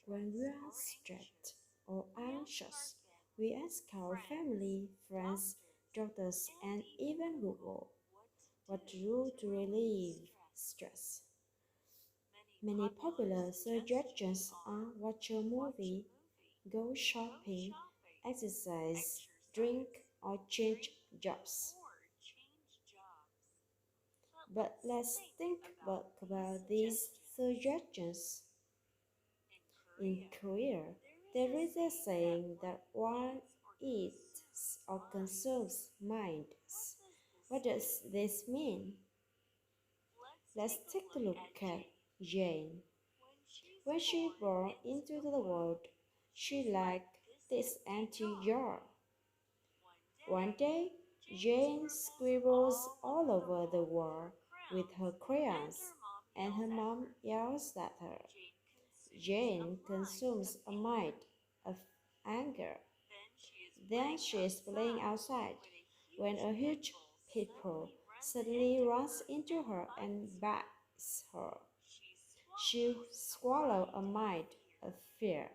When we are stressed or anxious, we ask our family, friends, doctors, and even Google what to do to relieve stress. Many popular suggestions are watch a movie, go shopping, exercise, drink, or change jobs. But let's think about these suggestions. In Korea, there is a saying that one eats or consumes minds. What does this mean? Let's take a look at Jane. When she born into the world, she lacked this empty jar. One day, Jane scribbles all over the wall with her crayons, and her mom yells at her. Jane consumes a mite of anger. Then she is playing outside when a huge pitbull suddenly runs into her and bites her. She swallows a mite of fear.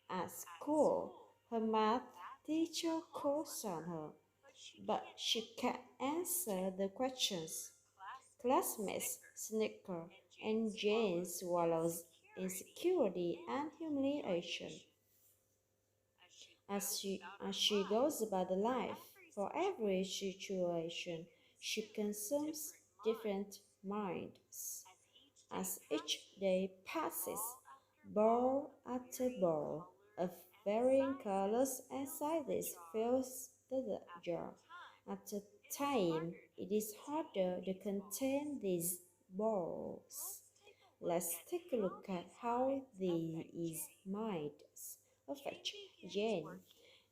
At school, her math teacher calls on her, but she can't answer the questions. Classmates snicker, and Jane swallows insecurity and humiliation. As she goes about life, for every situation, she consumes different minds. As each day passes, ball after ball of varying colors and sizes fills the jar. After time, it is harder to contain these balls. Let's take a look at how these minds affect Jane.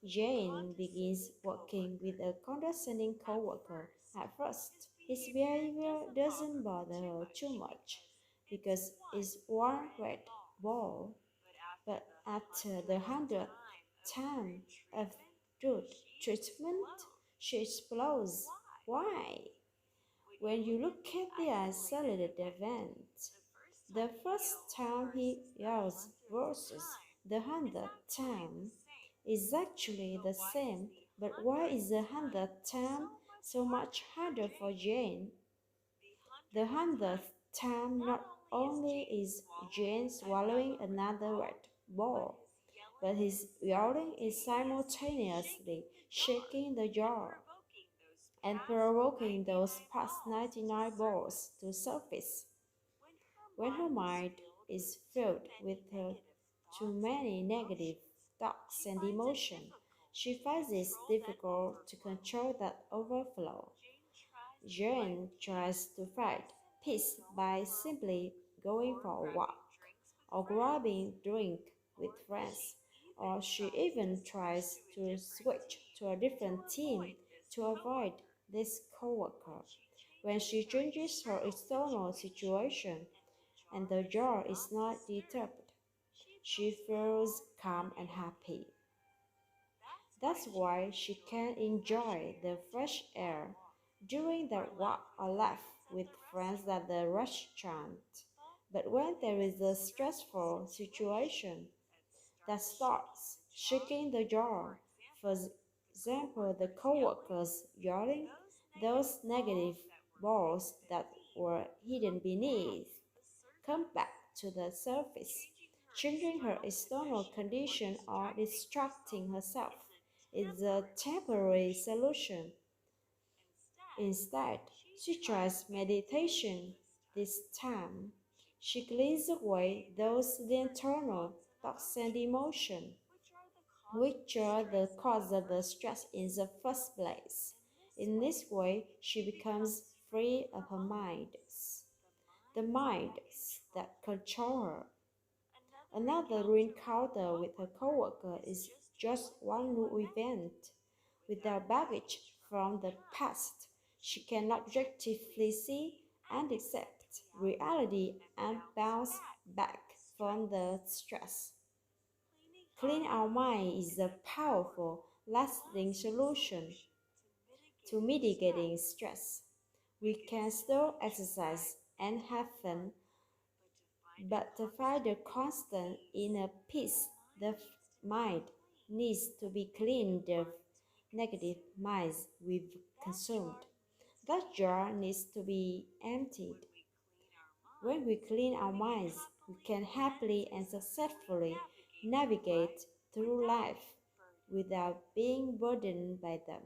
Jane begins working with a condescending coworker. At first, his behavior doesn't bother her too much because it's one red ball. But after the 100th time of rude treatment, she explodes. Why? When you look at the isolated event, the first time he yells versus the 100th time is actually the same, but why is the 100th time so much harder for Jane? The 100th time not only is Jane swallowing another red ball, but his yelling is simultaneously shaking the jar and provoking those past 99 balls to surface. When her mind is filled with too many negative thoughts and emotions, she finds it difficult to control that overflow. Jane tries to find peace by simply going for a walk or grabbing a drink with friends, or she even tries to switch to a different team to avoid this coworker. When she changes her external situation and the jar is not disturbed, she feels calm and happy. That's why she can enjoy the fresh air during their walk or laugh with friends at the restaurant. But when there is a stressful situation that starts shaking the jar, for example, the coworkers yelling, those negative balls that were hidden beneath come back to the surface. Changing her external condition or distracting herself is a temporary solution. Instead, she tries meditation. This time, she clears away those internal thoughts and emotions, which are the cause of the stress in the first place. In this way, she becomes free of her minds, the minds that control her. Another encounter with her coworker is just one new event. Without baggage from the past, she can objectively see and accept reality and bounce back from the stress. Clean our mind is a powerful, lasting solution to mitigating stress. We can still exercise and have fun, But to find the constant inner peace, the mind needs to be cleaned of negative minds we've consumed. That jar needs to be emptied. When we clean our minds, we can happily and successfully navigate through life without being burdened by them.